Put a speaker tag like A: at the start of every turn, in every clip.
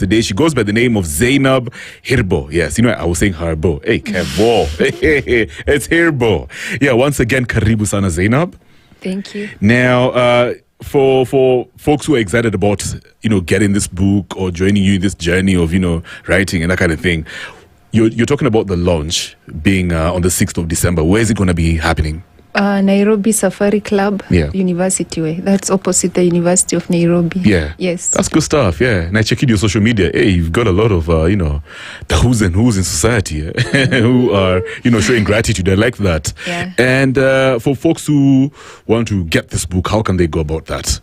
A: yesterday. She goes by the name of Zainab Hirbo. Yes, I was saying Harbo. Hey, Kevo. It's Hirbo. Yeah, once again, karibu sana Zainab.
B: Thank you.
A: Now, for folks who are excited about, getting this book or joining you in this journey of, writing and that kind of thing, you're talking about the launch being on the 6th of December. Where is it going to be happening?
B: Nairobi Safari Club, University Way. That's opposite the University of Nairobi.
A: Yeah.
B: Yes.
A: That's good stuff, yeah. And I checked your social media. Hey, you've got a lot of, the who's and who's in society who are, showing gratitude. I like that.
B: Yeah.
A: And for folks who want to get this book, how can they go about that?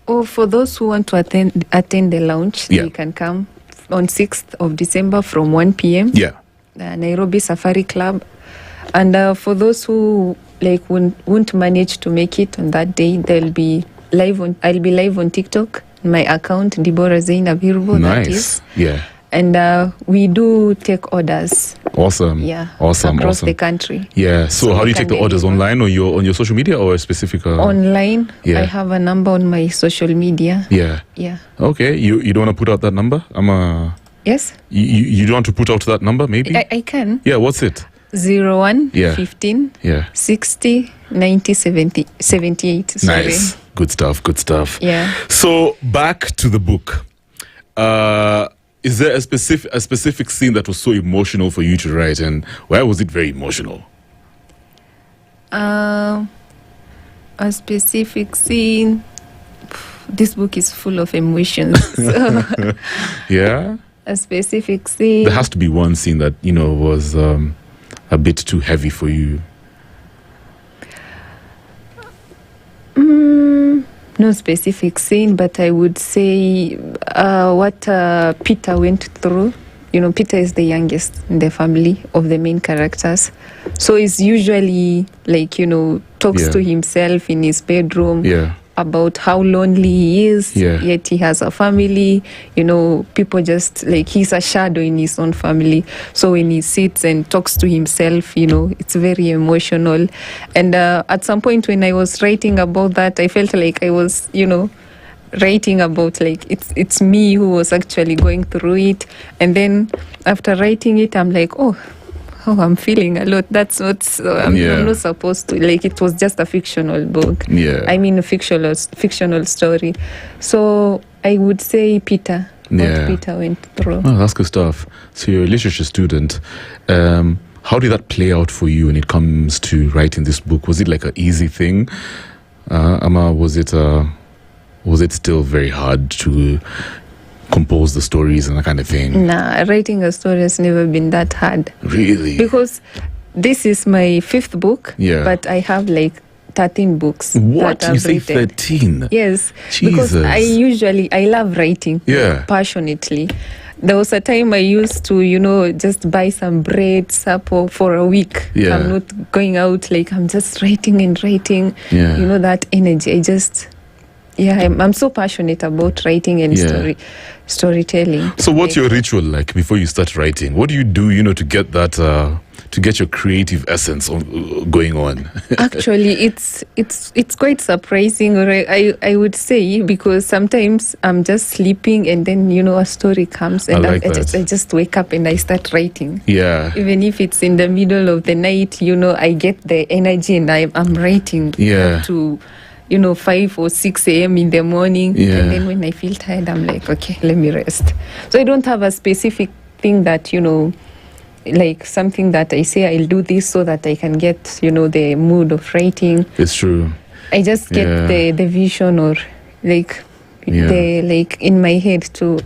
B: Oh, for those who want to attend the launch, they can come on 6th of December from 1 p.m.
A: Yeah.
B: Nairobi Safari Club. And for those who won't manage to make it on that day, I'll be live on TikTok, my account, Dibora Zainab Hirbo.
A: Nice.
B: That is.
A: Yeah.
B: And we do take orders.
A: Awesome.
B: Yeah.
A: Awesome.
B: Across the country.
A: Yeah. So how do you take the orders? Online or on your social media or a specific?
B: Online.
A: Yeah.
B: I have a number on my social media.
A: Yeah.
B: Yeah.
A: Okay. You don't want to put out that number?
B: Yes.
A: You don't want to put out that number? Maybe.
B: I can.
A: Yeah. What's it?
B: 01 15 60 90 78. Sorry.
A: Nice. Good stuff.
B: Yeah.
A: So back to the book. Is there a specific scene that was so emotional for you to write, and why was it very emotional?
B: A specific scene. This book is full of emotions. So
A: yeah.
B: A specific scene.
A: There has to be one scene that was a bit too heavy for you.
B: No specific scene, but I would say what Peter went through. Peter is the youngest in the family of the main characters. So he's usually talks to himself in his bedroom about how lonely he is, yet he has a family. People just he's a shadow in his own family. So when he sits and talks to himself, it's very emotional. And at some point when I was writing about that, I felt like I was, writing about it's me who was actually going through it. And then after writing it, I'm like, oh, I'm feeling a lot. That's what I'm not supposed to. It was just a fictional book.
A: Yeah.
B: I mean, a fictional story. So I would say Peter. What Peter went through.
A: Oh, that's good stuff. So you're a literature student. How did that play out for you when it comes to writing this book? Was it like an easy thing? Was it still very hard to compose the stories and that kind of thing?
B: Nah, writing a story has never been that hard.
A: Really?
B: Because this is my 5th book, but I have 13 books.
A: What? You say 13?
B: Yes.
A: Jesus.
B: Because I love writing passionately. There was a time I used to, just buy some bread, supper for a week.
A: Yeah.
B: I'm not going out, I'm just writing and writing.
A: Yeah.
B: That energy. I'm so passionate about writing and storytelling.
A: So what's your ritual like before you start writing? What do you do, to get that, to get your creative essence going on?
B: Actually, it's quite surprising, or I would say, because sometimes I'm just sleeping and then, a story comes and I just wake up and I start writing.
A: Yeah.
B: Even if it's in the middle of the night, I get the energy and I'm writing up to 5 or 6 a.m. in the morning.
A: Yeah.
B: And then when I feel tired, I'm like, okay, let me rest. So I don't have a specific thing that, something that I say I'll do this so that I can get, the mood of writing.
A: It's true.
B: I just get the vision or in my head too.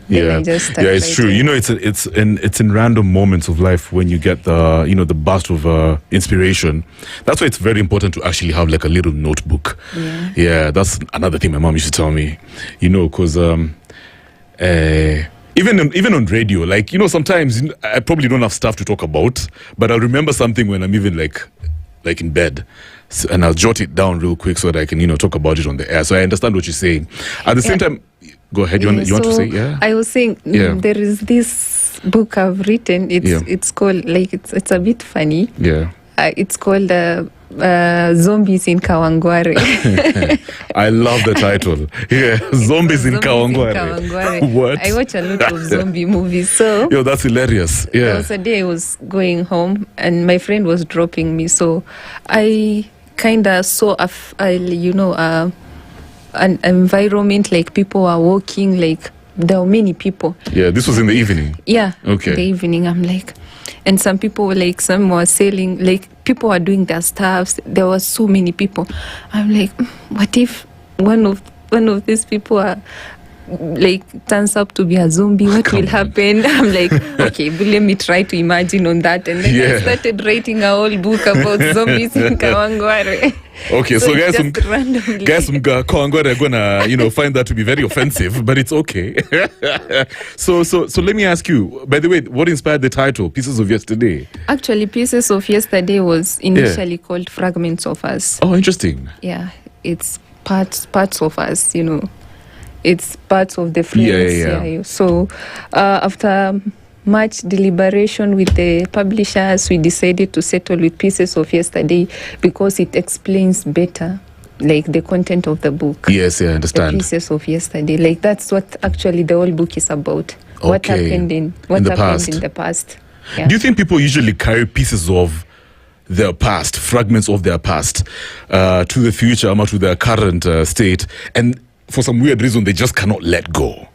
B: Then I just start
A: it's true. It's in random moments of life when you get the the burst of inspiration. That's why it's very important to actually have a little notebook. Yeah, that's another thing my mom used to tell me. Because even on radio, sometimes I probably don't have stuff to talk about, but I'll remember something when I'm even like in bed. So, and I'll jot it down real quick so that I can, talk about it on the air. So I understand what you're saying. At the same time, go ahead. You want to say? Yeah.
B: I was saying there is this book I've written. It's called it's a bit funny.
A: Yeah.
B: It's called Zombies in Kawangware.
A: I love the title. Yeah, Zombies in Kawangware. What?
B: I watch a lot of zombie movies, so
A: yo, that's hilarious. Yeah.
B: There was a day I was going home and my friend was dropping me, so I kind of saw an environment, like people were walking, like there were many people.
A: Yeah, this was in the evening.
B: Yeah.
A: Okay.
B: In the evening, I'm like, and some people were like, some were selling, like people were doing their stuffs. There were so many people. I'm like, what if one of these people are like turns up to be a zombie? What will happen? I'm like, okay, but let me try to imagine on that. And then I started writing a whole book about zombies in Kawangware.
A: Okay, so guys from Kawangware are gonna, find that to be very offensive, but it's okay. So let me ask you, by the way, what inspired the title, Pieces of Yesterday?
B: Actually, Pieces of Yesterday was initially called Fragments of Us.
A: Oh, interesting.
B: Yeah, it's parts of us, It's parts of the friends.
A: Yeah.
B: So after much deliberation with the publishers, we decided to settle with Pieces of Yesterday because it explains better, like the content of the book.
A: Yes, I understand.
B: The Pieces of Yesterday, like that's what actually the whole book is about.
A: Okay.
B: What happened in the past. Yeah.
A: Do you think people usually carry pieces of their past, fragments of their past, to the future, or to their current state, and for some weird reason they just cannot let go?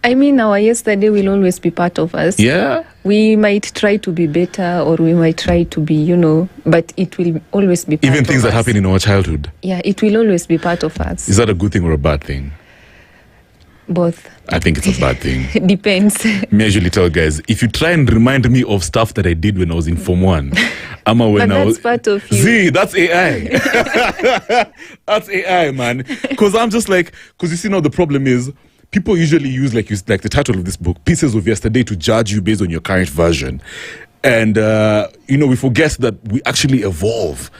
B: I mean, our yesterday will always be part of us.
A: Yeah.
B: We might try to be better, or we might try to be, but it will always be part of us.
A: Even things that happen in our childhood.
B: Yeah, it will always be part of us.
A: Is that a good thing or a bad thing?
B: Both.
A: I think it's a bad thing.
B: It depends.
A: Me, I usually tell guys, if you try and remind me of stuff that I did when I was in Form 1,
B: that's part of you.
A: See, that's AI. That's AI, man. Because I'm just like, because you see now the problem is, people usually use, like the title of this book, Pieces of Yesterday, to judge you based on your current version. And, we forget that we actually evolve.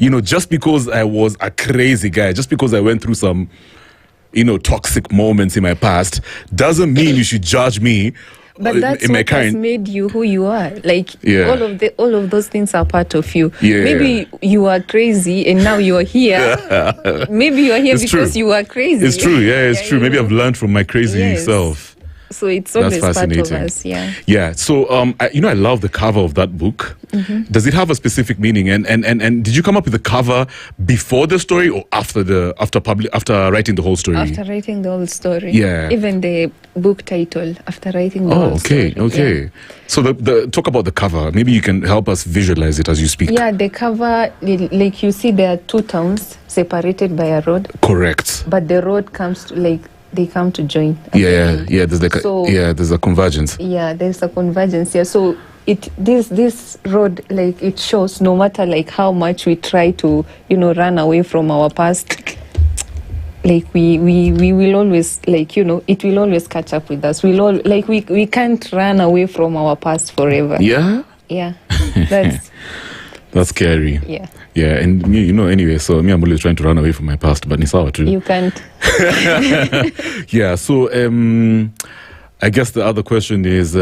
A: Just because I was a crazy guy, just because I went through some, toxic moments in my past, doesn't mean you should judge me.
B: But that's what has made you who you are. Like, all of those things are part of you.
A: Yeah.
B: Maybe you are crazy and now you are here. Maybe you are here because you are crazy.
A: It's true. Yeah, it's true. Maybe I've learned from my crazy self.
B: So it's always part of us. Yeah.
A: Yeah. So I love the cover of that book. Mm-hmm. Does it have a specific meaning? And did you come up with the cover before the story or after writing the whole story?
B: After writing the whole story.
A: Yeah.
B: Even the book title, after writing the whole story.
A: Okay. Yeah. So the talk about the cover. Maybe you can help us visualize it as you speak.
B: Yeah, the cover, like you see, there are two towns separated by a road.
A: Correct.
B: But the road comes to they come to join.
A: Yeah. There's a convergence.
B: Yeah, there's a convergence. Yeah. So this road, like, it shows no matter like how much we try to run away from our past, like we will always, like, it will always catch up with us. We can't run away from our past forever.
A: Yeah. That's scary.
B: Yeah.
A: Yeah, and me, anyway, so me, I'm always trying to run away from my past, but it's out too.
B: You can't.
A: Yeah, so I guess the other question is,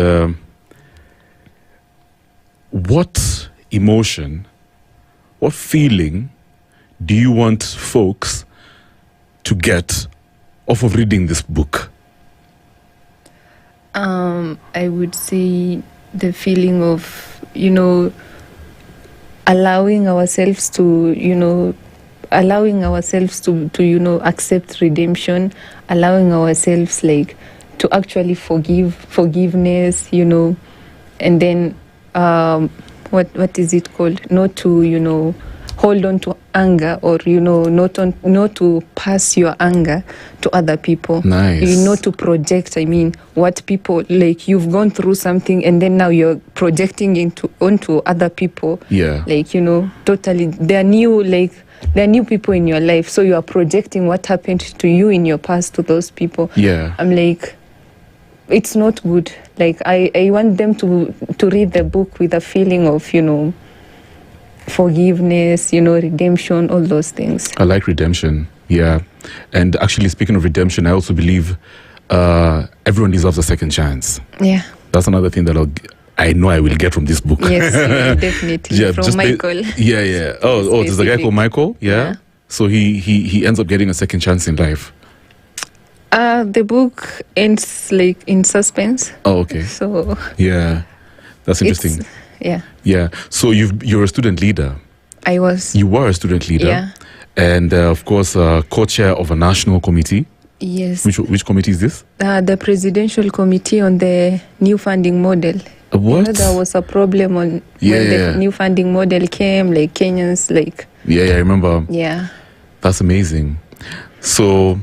A: what emotion, what feeling do you want folks to get off of reading this book?
B: I would say the feeling of, allowing ourselves to accept redemption, allowing ourselves like to actually forgiveness, and then what is it called? Not to hold on to anger, or not to pass your anger to other people.
A: Nice.
B: Not to project. I mean, what people, like, you've gone through something and then now you're projecting onto other people.
A: Yeah.
B: Like, totally. They're new people in your life, so you are projecting what happened to you in your past to those people.
A: Yeah.
B: I'm like, it's not good. Like, I want them to read the book with a feeling of, forgiveness, redemption, all those things.
A: I like redemption. Yeah. And actually, speaking of redemption, I also believe everyone deserves a second chance.
B: Yeah.
A: That's another thing that I know I will get from this book.
B: Yes, definitely. From Michael.
A: Yeah. Oh, there's a guy called Michael. Yeah. So he ends up getting a second chance in life.
B: The book ends like in suspense.
A: Oh, okay.
B: So
A: yeah, that's interesting. Yeah. So you're a student leader.
B: I was.
A: You were a student leader.
B: Yeah.
A: And of course, co-chair of a national committee.
B: Yes.
A: Which committee is this?
B: The Presidential Committee on the New Funding Model.
A: What?
B: There was a problem when the new funding model came, like Kenyans, like...
A: Yeah, I remember.
B: Yeah.
A: That's amazing. So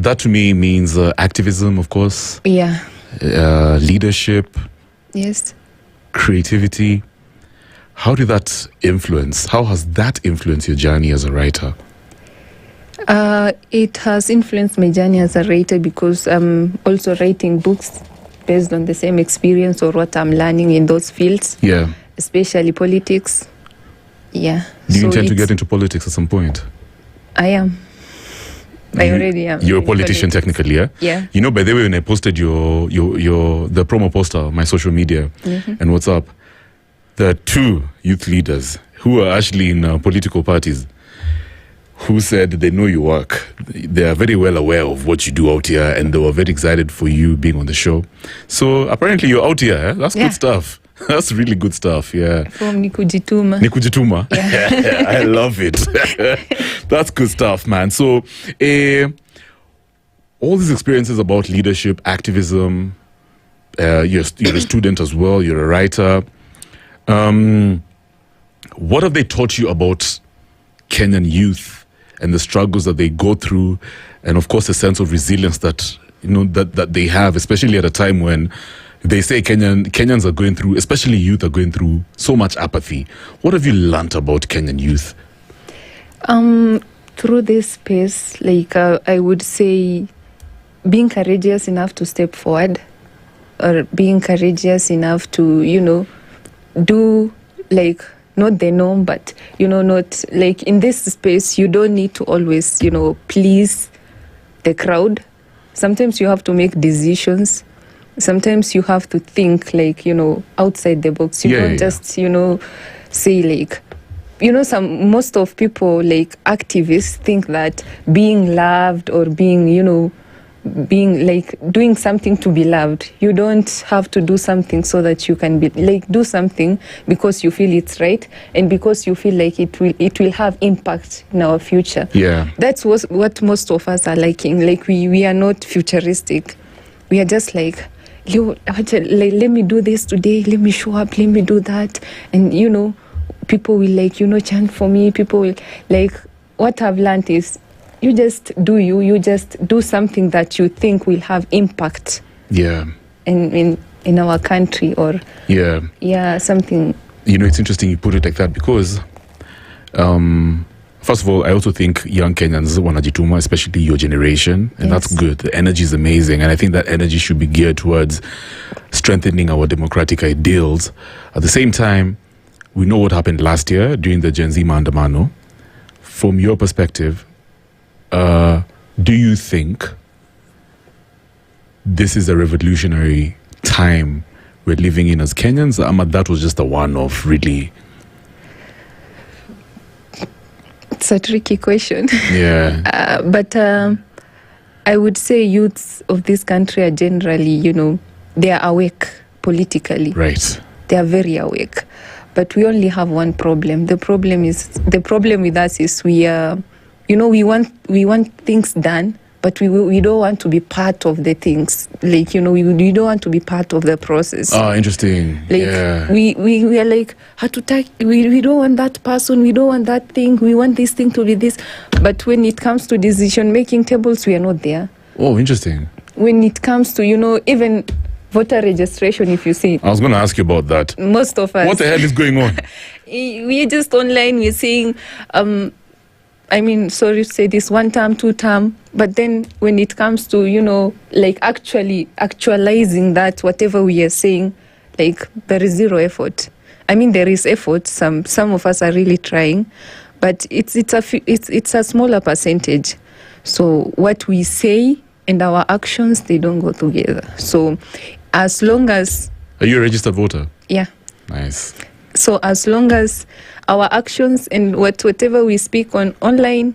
A: that to me means activism, of course.
B: Yeah.
A: Leadership.
B: Yes.
A: Creativity. How has that influenced your journey as a writer?
B: It has influenced my journey as a writer because I'm also writing books based on the same experience or what I'm learning in those fields.
A: Yeah.
B: Especially politics. Yeah.
A: Do you intend to get into politics at some point?
B: I am. I already am.
A: You're a politician technically, yeah?
B: Yeah.
A: You know, by the way, when I posted the promo poster on my social media and what's up, there are 2 youth leaders who are actually in political parties who said they know your work. They are very well aware of what you do out here, and they were very excited for you being on the show. So apparently you're out here. Eh? That's good stuff. That's really good stuff, yeah.
B: From Nikujituma.
A: Nikujituma. Yeah. I love it. That's good stuff, man. So all these experiences about leadership, activism, you're a student as well, you're a writer. What have they taught you about Kenyan youth and the struggles that they go through, and of course a sense of resilience that that they have, especially at a time when they say Kenyans are going through, especially youth are going through so much apathy. What have you learnt about Kenyan youth?
B: Through this space, like I would say, being courageous enough to step forward, or being courageous enough to do like. Not the norm, but, not like in this space, you don't need to always, please the crowd. Sometimes you have to make decisions. Sometimes you have to think like, outside the box. You don't just, say like, most of people like activists think that being loved or being like doing something to be loved. You don't have to do something so that you can be like do something because you feel it's right and because you feel like it will have impact in our future.
A: Yeah,
B: that's what most of us are liking. Like we are not futuristic. We are just like, let me do this today. Let me show up. Let me do that. And people will like chant for me. People will like. What I've learned is, you just do you just do something that you think will have impact in our country or something.
A: It's interesting you put it like that because first of all, I also think young Kenyans wanajituma, especially your generation, and that's good. The energy is amazing, and I think that energy should be geared towards strengthening our democratic ideals. At the same time, we know what happened last year during the Gen Z Maandamano. From your perspective, do you think this is a revolutionary time we're living in as Kenyans? That was just a one-off, really.
B: It's a tricky question.
A: Yeah.
B: But I would say youths of this country are generally, they are awake politically.
A: Right.
B: They are very awake. But we only have one problem. The problem with us is we want things done, but we don't want to be part of the things. Like, we don't want to be part of the process.
A: Oh, interesting.
B: Like, we are like, we don't want that person, we don't want that thing, we want this thing to be this. But when it comes to decision-making tables, we are not there.
A: Oh, interesting.
B: When it comes to, even voter registration, if you see.
A: I was going to ask you about that.
B: Most of us.
A: What the hell is going on?
B: We're just online, we're saying... sorry to say this, 1 term, 2 term, but then when it comes to, like actually actualizing that, whatever we are saying, like there is zero effort. There is effort. Some of us are really trying, but it's a smaller percentage. So what we say and our actions, they don't go together. So as long as...
A: Are you a registered voter?
B: Yeah.
A: Nice.
B: So as long as our actions and whatever we speak on online,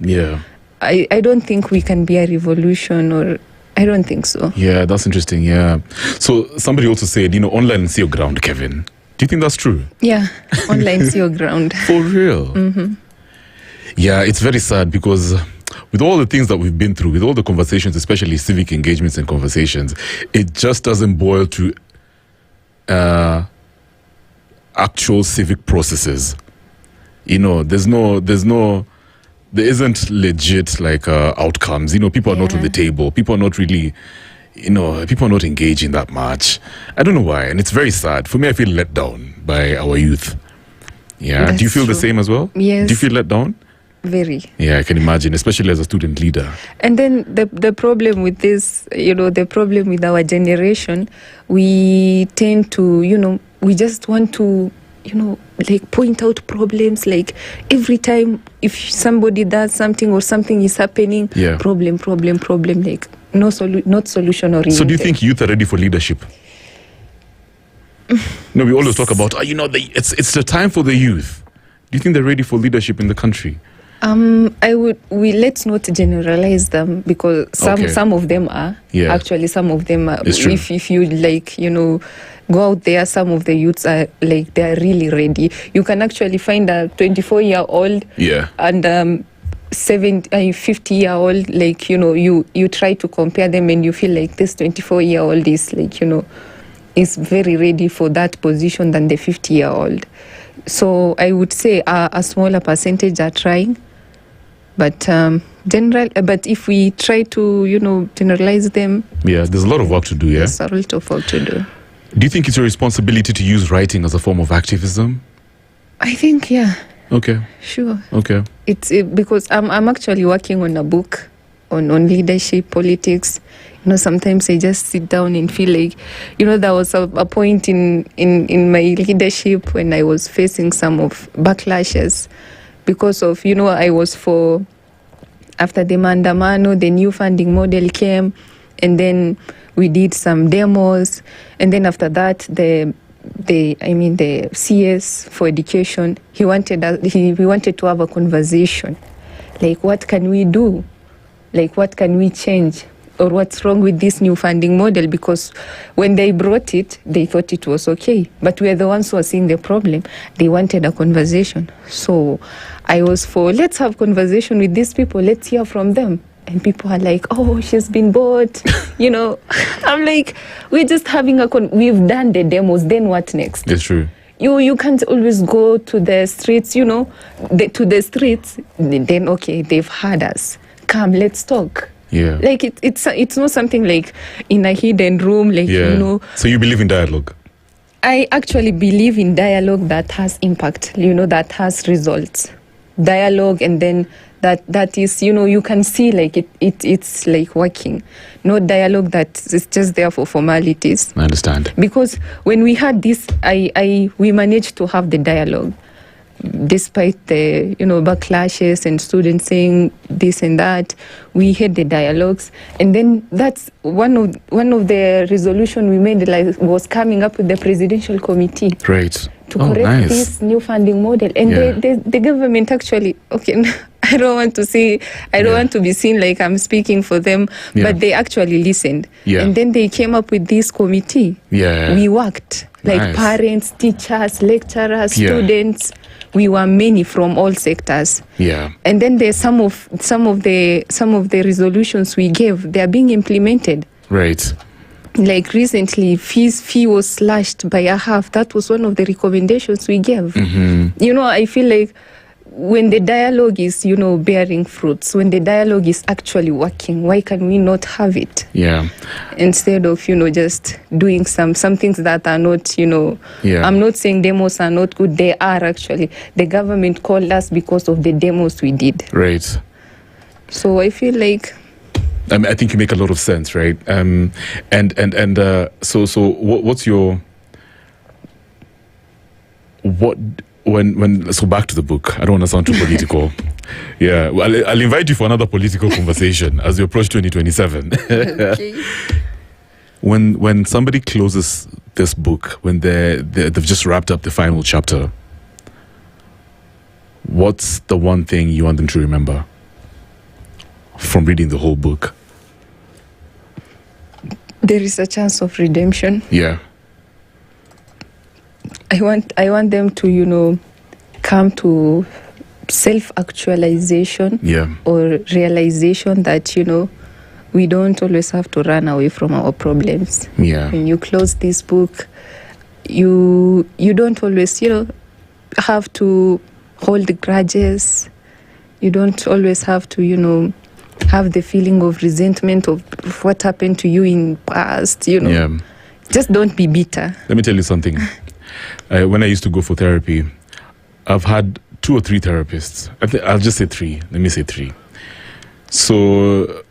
B: I don't think we can be a revolution, or I don't think so.
A: Yeah, that's interesting. Yeah. So somebody also said, online is your ground, Kevin. Do you think that's true?
B: Yeah, online is your ground.
A: For real? Yeah, it's very sad because with all the things that we've been through, with all the conversations, especially civic engagements and conversations, it just doesn't boil to actual civic processes. There isn't legit outcomes. People are not on the table. People are not really, people are not engaging that much. I don't know why, and it's very sad. For me, I feel let down by our youth. Yeah.
B: That's
A: Do you feel
B: true.
A: the same as well?
B: Yes.
A: Do you feel let down?
B: Very.
A: Yeah, I can imagine, especially as a student leader.
B: And then the problem with this, the problem with our generation, we tend to, we just want to, point out problems. Like every time if somebody does something or something is happening, problem, like not solution oriented.
A: So do you think youth are ready for leadership? No, we always talk about, it's the time for the youth. Do you think they're ready for leadership in the country?
B: Let's not generalize them, because some of them are.
A: Yeah.
B: Actually, some of them are.
A: It's true.
B: If you go out there, some of the youths are they're really ready. You can actually find a 24-year-old and 50-year-old, you try to compare them and you feel like this 24-year-old is is very ready for that position than the 50-year-old. So I would say a smaller percentage are trying, but but if we try to generalize them,
A: there's a lot of work to do.
B: There's a lot of work to do.
A: Do you think it's your responsibility to use writing as a form of activism?
B: I think
A: Okay.
B: Sure.
A: Okay.
B: It's because I'm actually working on a book on leadership, politics. Sometimes I just sit down and feel like, there was a point in my leadership when I was facing some of backlashes because of, I was after the Mandamano, the new funding model came, and then we did some demos, and then after that, the CS for education, we wanted to have a conversation, like what can we do, like what can we change, or what's wrong with this new funding model? Because when they brought it, they thought it was okay, but we're the ones who are seeing the problem. They wanted a conversation, so I was let's have conversation with these people, let's hear from them. And people are like, oh, she's been bought. I'm like, we're just having we've done the demos, then what next?
A: It's true.
B: You can't always go to the streets, to the streets, then okay, they've heard us. Come, let's talk.
A: Yeah.
B: Like it's not something like in a hidden room,
A: So you believe in dialogue?
B: I actually believe in dialogue that has impact, that has results. Dialogue, and then that is, you can see like it's like working. No dialogue that is just there for formalities.
A: I understand.
B: Because when we had this, we managed to have the dialogue, despite the backlashes and students saying this and that. We had the dialogues, and then that's one of the resolution we made was coming up with the presidential committee.
A: Right.
B: To correct this new funding model, and the government actually, I don't want to be seen like I'm speaking for them, but they actually listened, and then they came up with this committee. We worked like parents, teachers, lecturers, students. We were many from all sectors. And then there's some of the resolutions we gave, they are being implemented.
A: Right.
B: Like recently, fee was slashed by a half. That was one of the recommendations we gave. Mm-hmm. I feel like when the dialogue is, bearing fruits, when the dialogue is actually working, why can we not have it?
A: Yeah.
B: Instead of, just doing some things that are not, I'm not saying demos are not good. They are actually. The government called us because of the demos we did.
A: Right.
B: So I feel like...
A: I think you make a lot of sense, right? So what's your... So back to the book. I don't want to sound too political. Well, I'll invite you for another political conversation as we approach 2027.
B: Okay.
A: When somebody closes this book, when they've just wrapped up the final chapter, what's the one thing you want them to remember from reading the whole book?
B: There is a chance of redemption.
A: Yeah.
B: I want them to, come to self-actualization, or realization that, we don't always have to run away from our problems.
A: Yeah.
B: When you close this book, you don't always, have to hold grudges. You don't always have to, have the feeling of resentment of what happened to you in past,
A: Yeah.
B: Just don't be bitter.
A: Let me tell you something. When I used to go for therapy, I've had 2 or 3 therapists. I'll just say 3. Let me say 3. So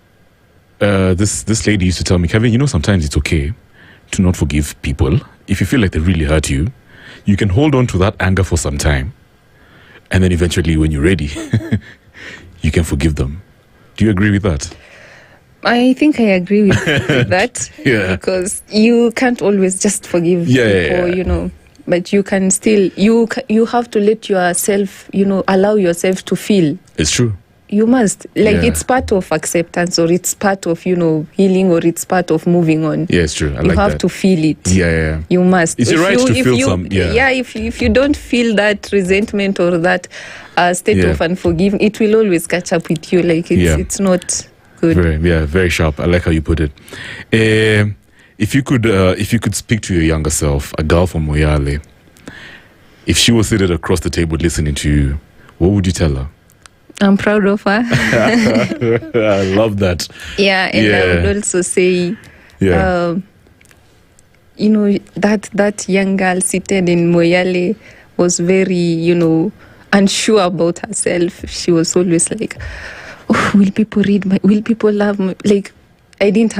A: this lady used to tell me, Kevin, sometimes it's okay to not forgive people. If you feel like they really hurt you, you can hold on to that anger for some time. And then eventually, when you're ready, you can forgive them. Do you agree with that?
B: I think I agree with that.
A: Yeah.
B: Because you can't always just forgive people, but you can still, you have to let yourself, allow yourself to feel.
A: It's true.
B: You must. It's part of acceptance, or it's part of, healing, or it's part of moving on.
A: Yeah, it's true. I like that.
B: You have to feel it.
A: Yeah.
B: You must.
A: It's your right to feel some. Yeah.
B: Yeah, if you don't feel that resentment or that state of unforgiving, it will always catch up with you. It's not good.
A: Very sharp. I like how you put it. If you could speak to your younger self, a girl from Moyale, if she was seated across the table listening to you, what would you tell her?
B: I'm proud of her.
A: I love that.
B: Yeah, and I would also say, that young girl seated in Moyale was very, unsure about herself. She was always like, will people read will people love me? She didn't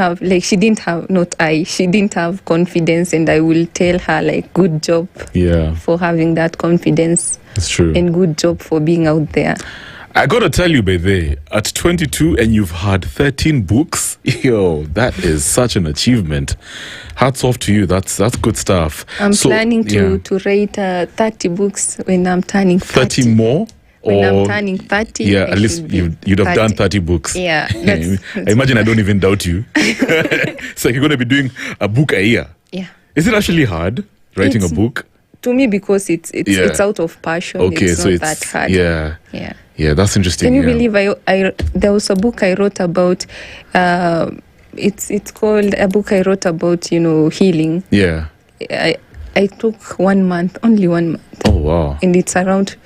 B: have confidence, and I will tell her, good job for having that confidence.
A: It's true.
B: And good job for being out there.
A: I gotta tell you, baby, at 22 and you've had 13 books, that is such an achievement. Hats off to you. That's good stuff.
B: I'm planning to write 30 books when I'm turning 30.
A: 30 more?
B: When I'm turning 30.
A: Yeah, at least you'd have done 30 books.
B: Yeah.
A: I imagine I don't even doubt you. So you're going to be doing a book a year.
B: Yeah.
A: Is it actually hard writing a book?
B: To me, because it's out of passion.
A: Okay,
B: it's
A: so
B: not that hard.
A: Yeah, that's interesting.
B: Can you believe there was a book I wrote about, it's called a book I wrote about, healing.
A: Yeah.
B: I took 1 month, only 1 month.
A: Oh, wow.
B: And it's around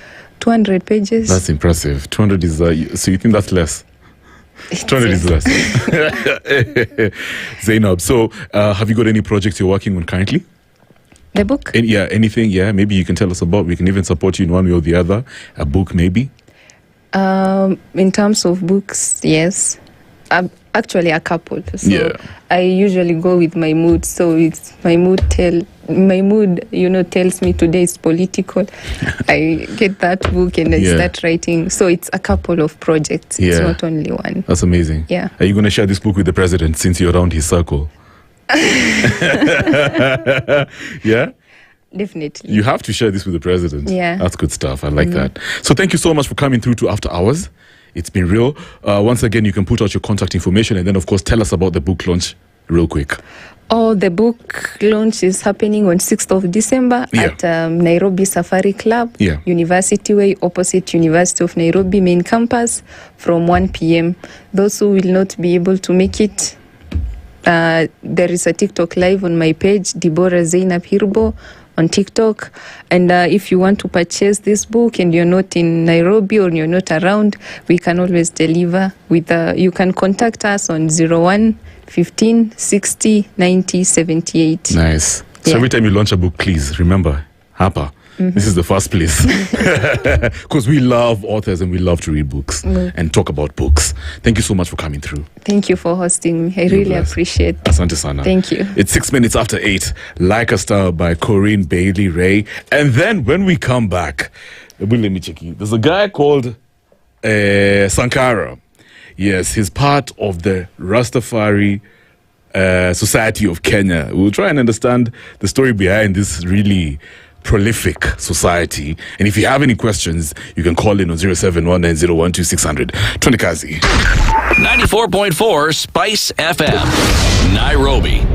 B: 200 pages.
A: That's impressive. 200 is, so you think that's less? 200 is less. Zainab, so have you got any projects you're working on currently?
B: The book?
A: Anything, maybe you can tell us about. We can even support you in one way or the other. A book, maybe?
B: In terms of books, yes. Actually, a couple. So I usually go with my mood. So it's my mood tells me today is political. I get that book and I start writing. So it's a couple of projects. It's not only one.
A: That's amazing.
B: Yeah.
A: Are you going to share this book with the president since you're around his circle? Yeah?
B: Definitely.
A: You have to share this with the president.
B: Yeah.
A: That's good stuff. I like that. So thank you so much for coming through to After Hours. It's been real. Once again, you can put out your contact information and then, of course, tell us about the book launch real quick.
B: The book launch is happening on 6th of December at Nairobi Safari Club, University Way, opposite University of Nairobi main campus from 1 p.m. Those who will not be able to make it, there is a TikTok live on my page, Dibora Zainab Hirbo, on TikTok. And if you want to purchase this book and you're not in Nairobi or you're not around, we can always deliver with you can contact us on 01 15 60 90 78.
A: Nice. So every time you launch a book, please remember, Harper, this is the first place. Because we love authors and we love to read books and talk about books. Thank you so much for coming through.
B: Thank you for hosting me. I really appreciate it.
A: Asante sana.
B: Thank you.
A: It's 6 minutes after 8. Like a Star by Corinne Bailey Ray. And then when we come back, let me check you. There's a guy called Sankara. Yes, he's part of the Rastafari society of Kenya. We'll try and understand the story behind this really prolific society. And if you have any questions, you can call in on 0719012600. Tonikazi.
C: 94.4 Spice FM, Nairobi.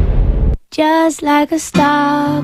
D: Just like a star